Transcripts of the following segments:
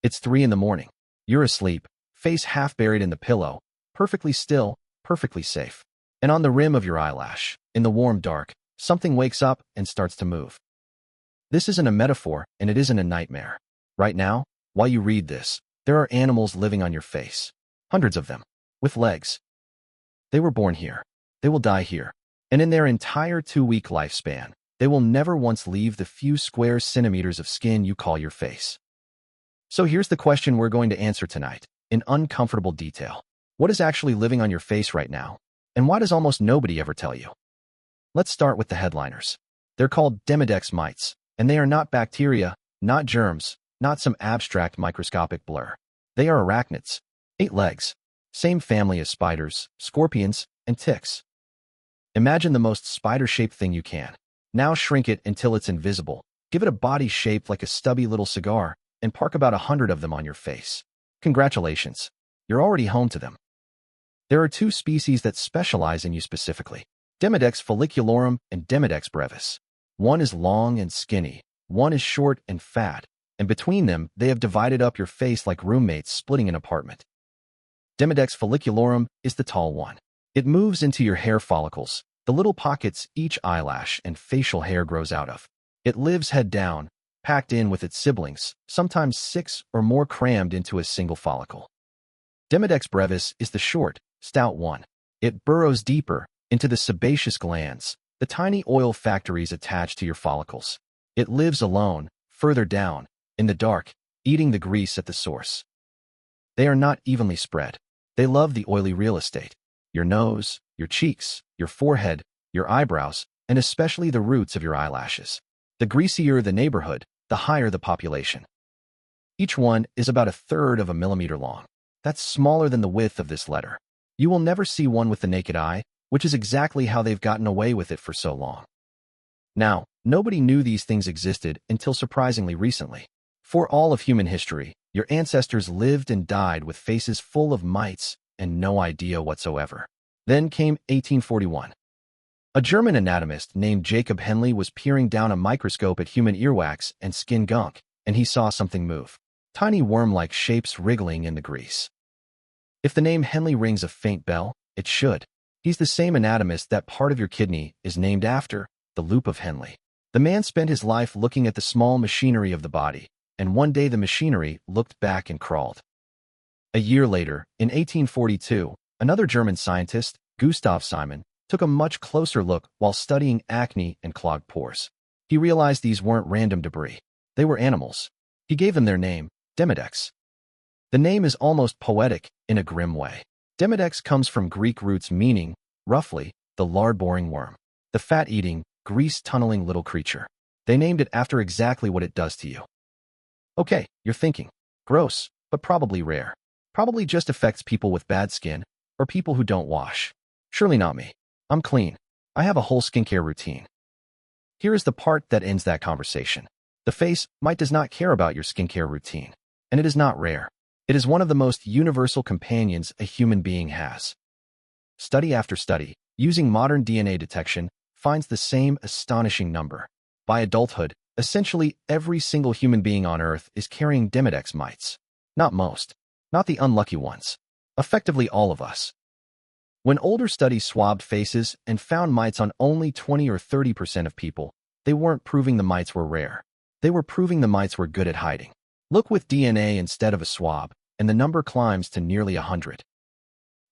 It's 3 in the morning. You're asleep, face half buried in the pillow, perfectly still, perfectly safe. And on the rim of your eyelash, in the warm dark, something wakes up and starts to move. This isn't a metaphor, and it isn't a nightmare. Right now, while you read this, there are animals living on your face. Hundreds of them. With legs. They were born here. They will die here. And in their entire 2-week lifespan, they will never once leave the few square centimeters of skin you call your face. So here's the question we're going to answer tonight, in uncomfortable detail. What is actually living on your face right now? And why does almost nobody ever tell you? Let's start with the headliners. They're called Demodex mites, and they are not bacteria, not germs, not some abstract microscopic blur. They are arachnids. 8 legs. Same family as spiders, scorpions, and ticks. Imagine the most spider-shaped thing you can. Now shrink it until it's invisible. Give it a body shaped like a stubby little cigar, and park about 100 of them on your face. Congratulations. You're already home to them. There are 2 species that specialize in you specifically. Demodex folliculorum and Demodex brevis. One is long and skinny, one is short and fat, and between them, they have divided up your face like roommates splitting an apartment. Demodex folliculorum is the tall one. It moves into your hair follicles, the little pockets each eyelash and facial hair grows out of. It lives head down, packed in with its siblings, sometimes 6 or more crammed into a single follicle. Demodex brevis is the short, stout one. It burrows deeper into the sebaceous glands, the tiny oil factories attached to your follicles. It lives alone, further down, in the dark, eating the grease at the source. They are not evenly spread. They love the oily real estate. Your nose, your cheeks, your forehead, your eyebrows, and especially the roots of your eyelashes. The greasier the neighborhood, the higher the population. Each one is about 1/3 of a millimeter long. That's smaller than the width of this letter. You will never see one with the naked eye, which is exactly how they've gotten away with it for so long. Now, nobody knew these things existed until surprisingly recently. For all of human history, your ancestors lived and died with faces full of mites and no idea whatsoever. Then came 1841. A German anatomist named Jacob Henle was peering down a microscope at human earwax and skin gunk, and he saw something move. Tiny worm-like shapes wriggling in the grease. If the name Henle rings a faint bell, it should. He's the same anatomist that part of your kidney is named after, the loop of Henle. The man spent his life looking at the small machinery of the body, and one day the machinery looked back and crawled. A year later, in 1842, another German scientist, Gustav Simon, took a much closer look while studying acne and clogged pores. He realized these weren't random debris. They were animals. He gave them their name, Demodex. The name is almost poetic in a grim way. Demodex comes from Greek roots meaning, roughly, the lard-boring worm, the fat-eating, grease-tunneling little creature. They named it after exactly what it does to you. Okay, you're thinking, gross, but probably rare. Probably just affects people with bad skin, or people who don't wash. Surely not me. I'm clean. I have a whole skincare routine. Here is the part that ends that conversation. The face does not care about your skincare routine, and it is not rare. It is one of the most universal companions a human being has. Study after study, using modern DNA detection, finds the same astonishing number. By adulthood, essentially every single human being on Earth is carrying Demodex mites. Not most. Not the unlucky ones. Effectively all of us. When older studies swabbed faces and found mites on only 20 or 30% of people, they weren't proving the mites were rare. They were proving the mites were good at hiding. Look with DNA instead of a swab, and the number climbs to nearly 100.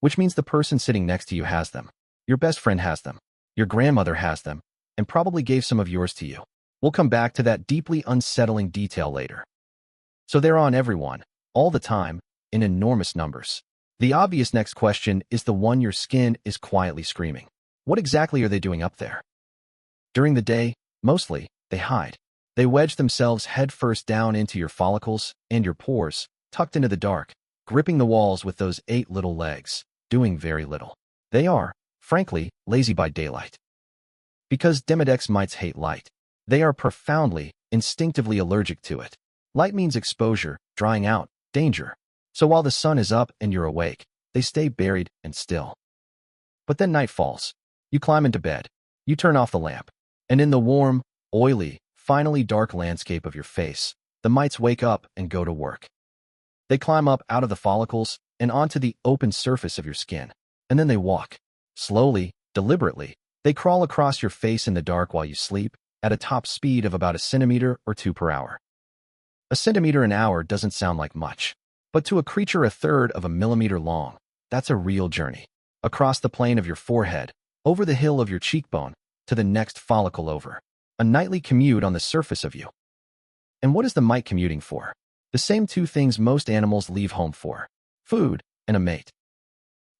Which means the person sitting next to you has them. Your best friend has them. Your grandmother has them, and probably gave some of yours to you. We'll come back to that deeply unsettling detail later. So they're on everyone, all the time, in enormous numbers. The obvious next question is the one your skin is quietly screaming. What exactly are they doing up there? During the day, mostly, they hide. They wedge themselves headfirst down into your follicles and your pores, tucked into the dark, gripping the walls with those 8 little legs, doing very little. They are, frankly, lazy by daylight. Because Demodex mites hate light, they are profoundly, instinctively allergic to it. Light means exposure, drying out, danger. So while the sun is up and you're awake, they stay buried and still. But then night falls. You climb into bed. You turn off the lamp. And in the warm, oily, finally dark landscape of your face, the mites wake up and go to work. They climb up out of the follicles and onto the open surface of your skin. And then they walk. Slowly, deliberately, they crawl across your face in the dark while you sleep, at a top speed of about 1 centimeter or 2 per hour. 1 centimeter an hour doesn't sound like much, but to a creature 1/3 of a millimeter long, that's a real journey. Across the plane of your forehead, over the hill of your cheekbone, to the next follicle over. A nightly commute on the surface of you. And what is the mite commuting for? The same two things most animals leave home for: food and a mate.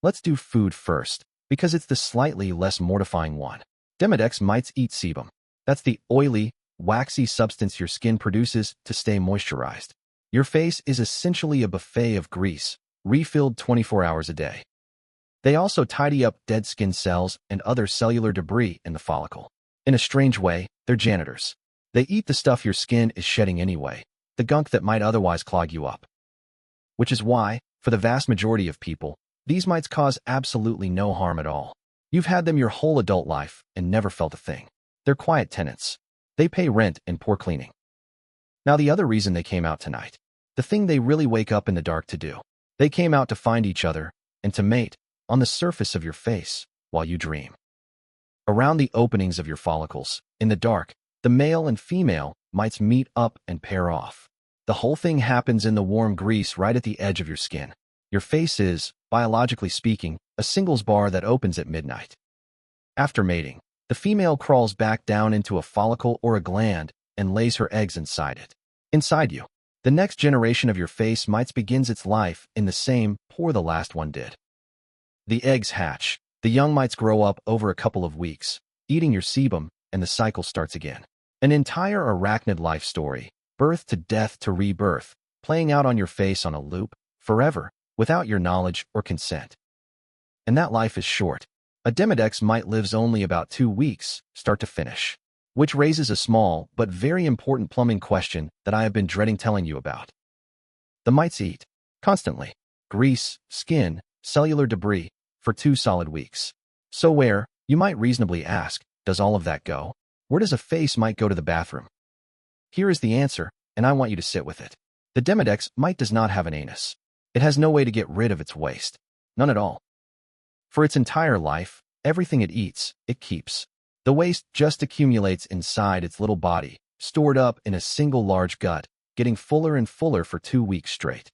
Let's do food first, because it's the slightly less mortifying one. Demodex mites eat sebum. That's the oily, waxy substance your skin produces to stay moisturized. Your face is essentially a buffet of grease, refilled 24 hours a day. They also tidy up dead skin cells and other cellular debris in the follicle. In a strange way, they're janitors. They eat the stuff your skin is shedding anyway, the gunk that might otherwise clog you up. Which is why, for the vast majority of people, these mites cause absolutely no harm at all. You've had them your whole adult life and never felt a thing. They're quiet tenants. They pay rent and poor cleaning. Now the other reason they came out tonight. The thing they really wake up in the dark to do. They came out to find each other and to mate on the surface of your face while you dream. Around the openings of your follicles, in the dark, the male and female mites meet up and pair off. The whole thing happens in the warm grease right at the edge of your skin. Your face is, biologically speaking, a singles bar that opens at midnight. After mating, the female crawls back down into a follicle or a gland and lays her eggs inside it. Inside you, the next generation of your face mites begins its life in the same pour the last one did. The eggs hatch, the young mites grow up over a couple of weeks, eating your sebum, and the cycle starts again. An entire arachnid life story, birth to death to rebirth, playing out on your face on a loop, forever, without your knowledge or consent. And that life is short. A Demodex mite lives only about 2 weeks, start to finish. Which raises a small but very important plumbing question that I have been dreading telling you about. The mites eat, constantly, grease, skin, cellular debris, for 2 solid weeks. So where, you might reasonably ask, does all of that go? Where does a face mite go to the bathroom? Here is the answer, and I want you to sit with it. The Demodex mite does not have an anus. It has no way to get rid of its waste. None at all. For its entire life, everything it eats, it keeps. The waste just accumulates inside its little body, stored up in a single large gut, getting fuller and fuller for 2 weeks straight.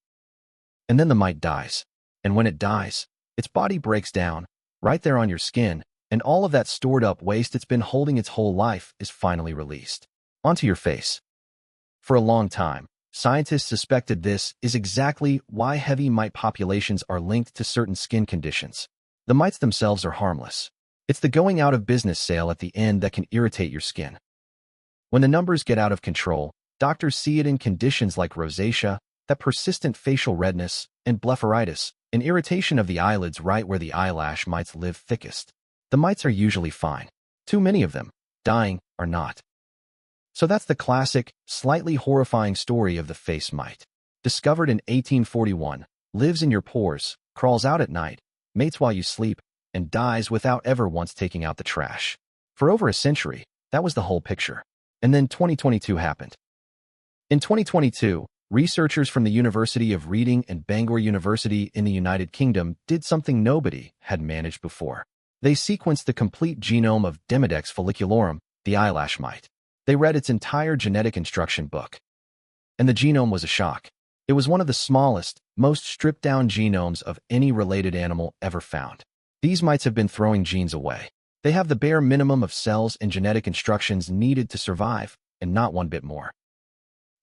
And then the mite dies. And when it dies, its body breaks down, right there on your skin, and all of that stored up waste it's been holding its whole life is finally released. Onto your face. For a long time, scientists suspected this is exactly why heavy mite populations are linked to certain skin conditions. The mites themselves are harmless. It's the going out of business sale at the end that can irritate your skin. When the numbers get out of control, doctors see it in conditions like rosacea, that persistent facial redness, and blepharitis, an irritation of the eyelids right where the eyelash mites live thickest. The mites are usually fine. Too many of them, dying, are not. So that's the classic, slightly horrifying story of the face mite. Discovered in 1841, lives in your pores, crawls out at night, mates while you sleep, and dies without ever once taking out the trash. For over a century, that was the whole picture. And then 2022 happened. In 2022, researchers from the University of Reading and Bangor University in the United Kingdom did something nobody had managed before. They sequenced the complete genome of Demodex folliculorum, the eyelash mite. They read its entire genetic instruction book. And the genome was a shock. It was one of the smallest, most stripped-down genomes of any related animal ever found. These mites have been throwing genes away. They have the bare minimum of cells and genetic instructions needed to survive, and not one bit more.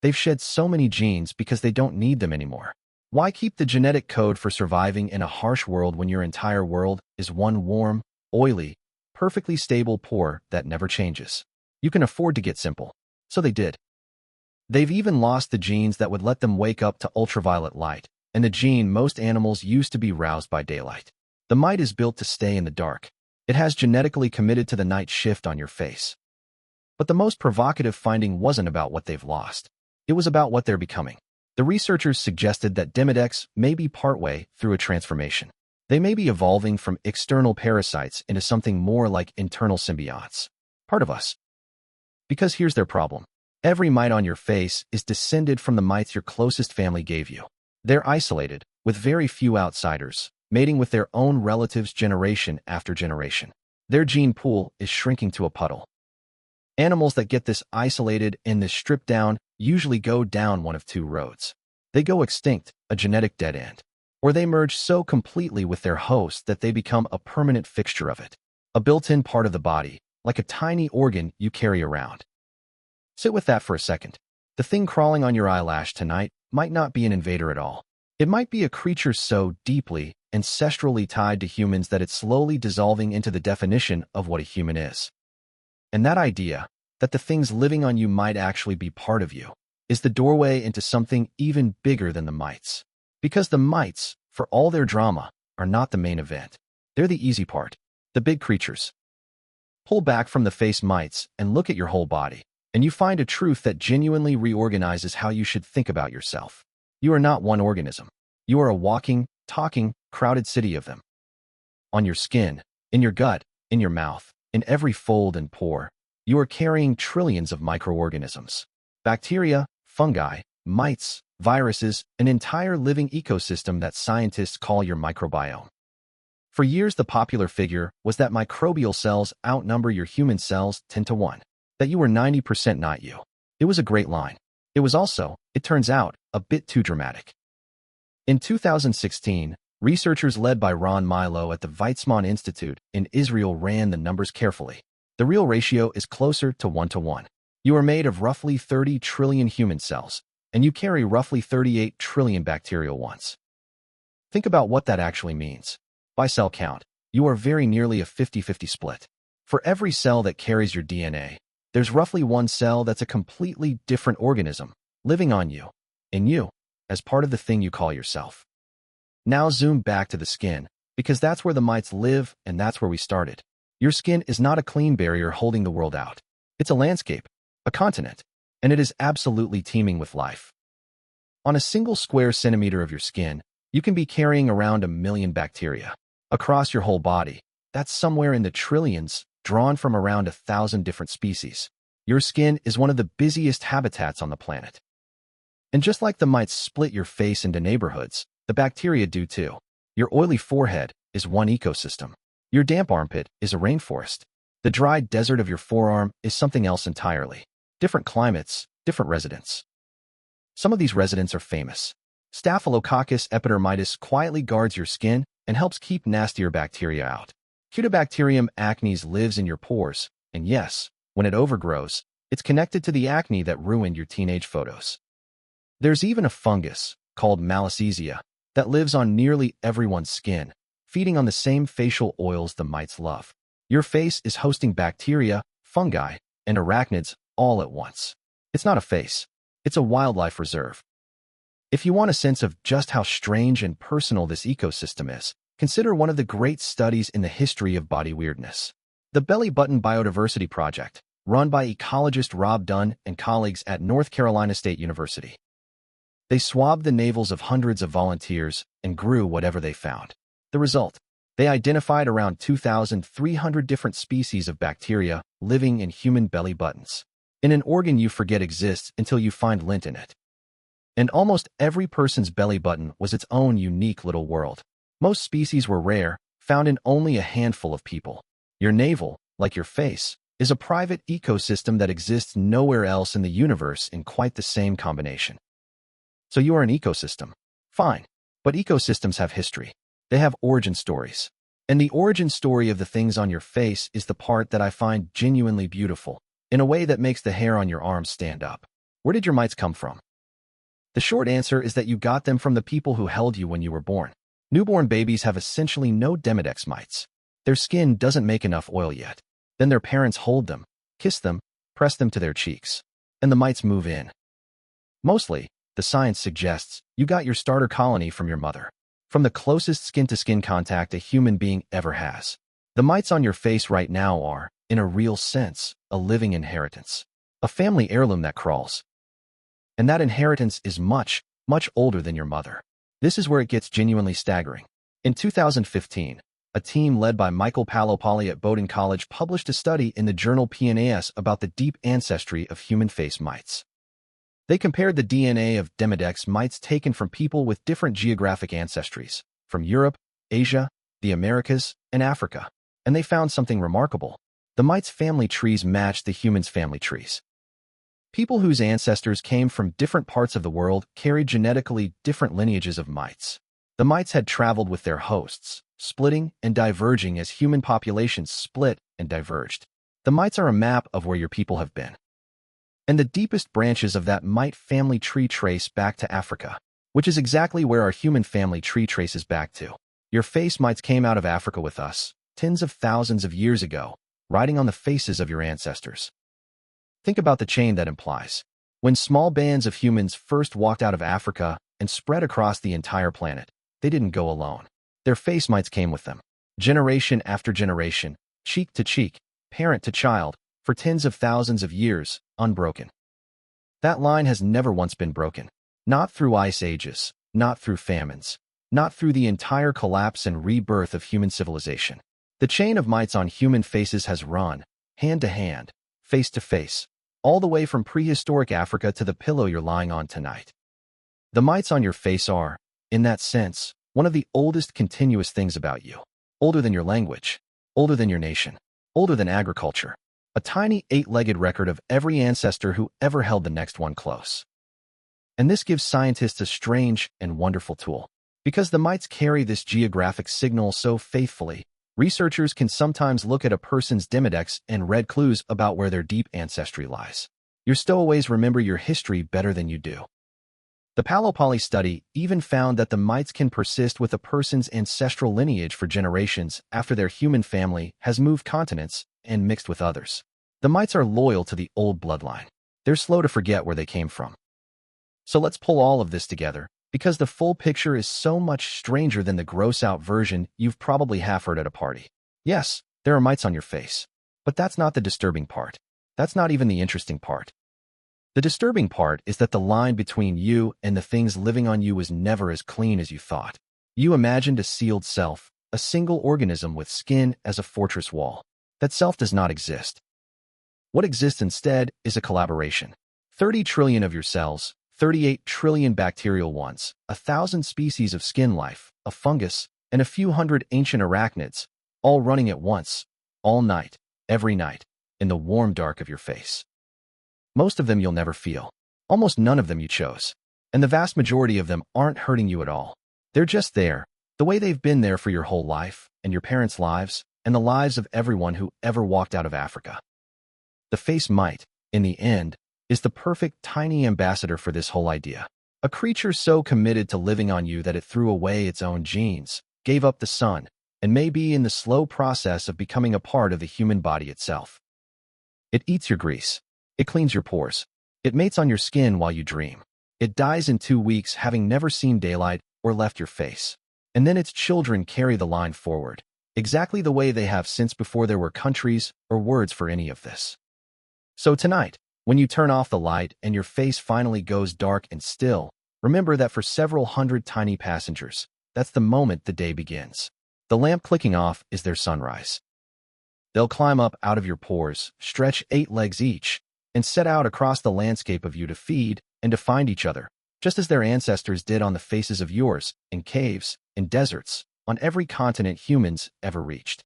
They've shed so many genes because they don't need them anymore. Why keep the genetic code for surviving in a harsh world when your entire world is one warm, oily, perfectly stable pore that never changes? You can afford to get simple. So they did. They've even lost the genes that would let them wake up to ultraviolet light, and the gene most animals used to be roused by daylight. The mite is built to stay in the dark. It has genetically committed to the night shift on your face. But the most provocative finding wasn't about what they've lost. It was about what they're becoming. The researchers suggested that Demodex may be partway through a transformation. They may be evolving from external parasites into something more like internal symbionts. Part of us. Because here's their problem. Every mite on your face is descended from the mites your closest family gave you. They're isolated, with very few outsiders, mating with their own relatives generation after generation. Their gene pool is shrinking to a puddle. Animals that get this isolated and this stripped down usually go down one of two roads. They go extinct, a genetic dead end, or they merge so completely with their host that they become a permanent fixture of it, a built-in part of the body, like a tiny organ you carry around. Sit with that for a second. The thing crawling on your eyelash tonight might not be an invader at all. It might be a creature so deeply, ancestrally tied to humans that it's slowly dissolving into the definition of what a human is. And that idea, that the things living on you might actually be part of you, is the doorway into something even bigger than the mites. Because the mites, for all their drama, are not the main event. They're the easy part, the big creatures. Pull back from the face mites and look at your whole body, and you find a truth that genuinely reorganizes how you should think about yourself. You are not one organism. You are a walking, talking, crowded city of them. On your skin, in your gut, in your mouth, in every fold and pore, you are carrying trillions of microorganisms. Bacteria, fungi, mites, viruses, an entire living ecosystem that scientists call your microbiome. For years, the popular figure was that microbial cells outnumber your human cells 10 to 1, that you were 90% not you. It was a great line. It was also, it turns out, a bit too dramatic. In 2016, researchers led by Ron Milo at the Weizmann Institute in Israel ran the numbers carefully. The real ratio is closer to 1 to 1. You are made of roughly 30 trillion human cells, and you carry roughly 38 trillion bacterial ones. Think about what that actually means. By cell count, you are very nearly a 50-50 split. For every cell that carries your DNA, there's roughly one cell that's a completely different organism, living on you, in you, as part of the thing you call yourself. Now zoom back to the skin, because that's where the mites live and that's where we started. Your skin is not a clean barrier holding the world out. It's a landscape, a continent, and it is absolutely teeming with life. On a single square centimeter of your skin, you can be carrying around 1 million bacteria. Across your whole body, that's somewhere in the trillions, drawn from around 1,000 different species. Your skin is one of the busiest habitats on the planet. And just like the mites split your face into neighborhoods, the bacteria do too. Your oily forehead is one ecosystem. Your damp armpit is a rainforest. The dry desert of your forearm is something else entirely. Different climates, different residents. Some of these residents are famous. Staphylococcus epidermidis quietly guards your skin and helps keep nastier bacteria out. Cutibacterium acnes lives in your pores, and yes, when it overgrows, it's connected to the acne that ruined your teenage photos. There's even a fungus, called Malassezia, that lives on nearly everyone's skin, feeding on the same facial oils the mites love. Your face is hosting bacteria, fungi, and arachnids all at once. It's not a face. It's a wildlife reserve. If you want a sense of just how strange and personal this ecosystem is, consider one of the great studies in the history of body weirdness. The Belly Button Biodiversity Project, run by ecologist Rob Dunn and colleagues at North Carolina State University. They swabbed the navels of hundreds of volunteers and grew whatever they found. The result? They identified around 2,300 different species of bacteria living in human belly buttons, in an organ you forget exists until you find lint in it. And almost every person's belly button was its own unique little world. Most species were rare, found in only a handful of people. Your navel, like your face, is a private ecosystem that exists nowhere else in the universe in quite the same combination. So you are an ecosystem. Fine. But ecosystems have history. They have origin stories. And the origin story of the things on your face is the part that I find genuinely beautiful, in a way that makes the hair on your arms stand up. Where did your mites come from? The short answer is that you got them from the people who held you when you were born. Newborn babies have essentially no Demodex mites. Their skin doesn't make enough oil yet. Then their parents hold them, kiss them, press them to their cheeks, and the mites move in. Mostly, the science suggests, you got your starter colony from your mother, from the closest skin-to-skin contact a human being ever has. The mites on your face right now are, in a real sense, a living inheritance, a family heirloom that crawls. And that inheritance is much, much older than your mother. This is where it gets genuinely staggering. In 2015, a team led by Michael Palopoli at Bowdoin College published a study in the journal PNAS about the deep ancestry of human face mites. They compared the DNA of Demodex mites taken from people with different geographic ancestries, from Europe, Asia, the Americas, and Africa, and they found something remarkable. The mites' family trees matched the humans' family trees. People whose ancestors came from different parts of the world carried genetically different lineages of mites. The mites had traveled with their hosts, splitting and diverging as human populations split and diverged. The mites are a map of where your people have been. And the deepest branches of that mite family tree trace back to Africa, which is exactly where our human family tree traces back to. Your face mites came out of Africa with us, tens of thousands of years ago, riding on the faces of your ancestors. Think about the chain that implies. When small bands of humans first walked out of Africa and spread across the entire planet, they didn't go alone. Their face mites came with them. Generation after generation, cheek to cheek, parent to child, for tens of thousands of years, unbroken. That line has never once been broken. Not through ice ages, not through famines, not through the entire collapse and rebirth of human civilization. The chain of mites on human faces has run, hand to hand, face to face, all the way from prehistoric Africa to the pillow you're lying on tonight. The mites on your face are, in that sense, one of the oldest continuous things about you. Older than your language, older than your nation, older than agriculture. A tiny 8-legged record of every ancestor who ever held the next one close. And this gives scientists a strange and wonderful tool. Because the mites carry this geographic signal so faithfully, researchers can sometimes look at a person's Demodex and read clues about where their deep ancestry lies. Your stowaways remember your history better than you do. The Palo study even found that the mites can persist with a person's ancestral lineage for generations after their human family has moved continents and mixed with others. The mites are loyal to the old bloodline. They're slow to forget where they came from. So let's pull all of this together, because the full picture is so much stranger than the gross-out version you've probably half heard at a party. Yes, there are mites on your face. But that's not the disturbing part. That's not even the interesting part. The disturbing part is that the line between you and the things living on you was never as clean as you thought. You imagined a sealed self, a single organism with skin as a fortress wall. That self does not exist. What exists instead is a collaboration. 30 trillion of your cells, 38 trillion bacterial ones, 1,000 species of skin life, a fungus, and a few hundred ancient arachnids, all running at once, all night, every night, in the warm dark of your face. Most of them you'll never feel. Almost none of them you chose. And the vast majority of them aren't hurting you at all. They're just there, the way they've been there for your whole life, and your parents' lives, and the lives of everyone who ever walked out of Africa. The face mite, in the end, is the perfect tiny ambassador for this whole idea. A creature so committed to living on you that it threw away its own genes, gave up the sun, and may be in the slow process of becoming a part of the human body itself. It eats your grease. It cleans your pores. It mates on your skin while you dream. It dies in 2 weeks having never seen daylight or left your face. And then its children carry the line forward, exactly the way they have since before there were countries or words for any of this. So tonight, when you turn off the light and your face finally goes dark and still, remember that for several hundred tiny passengers, that's the moment the day begins. The lamp clicking off is their sunrise. They'll climb up out of your pores, stretch 8 legs each, and set out across the landscape of you to feed and to find each other, just as their ancestors did on the faces of yours, in caves, in deserts, on every continent humans ever reached.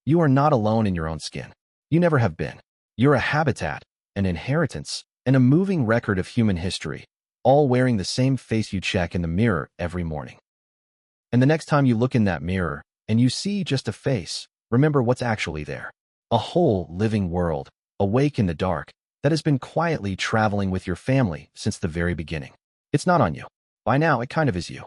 You are not alone in your own skin. You never have been. You're a habitat, an inheritance, and a moving record of human history, all wearing the same face you check in the mirror every morning. And the next time you look in that mirror and you see just a face, remember what's actually there. A whole living world, awake in the dark, that has been quietly traveling with your family since the very beginning. It's not on you. By now, it kind of is you.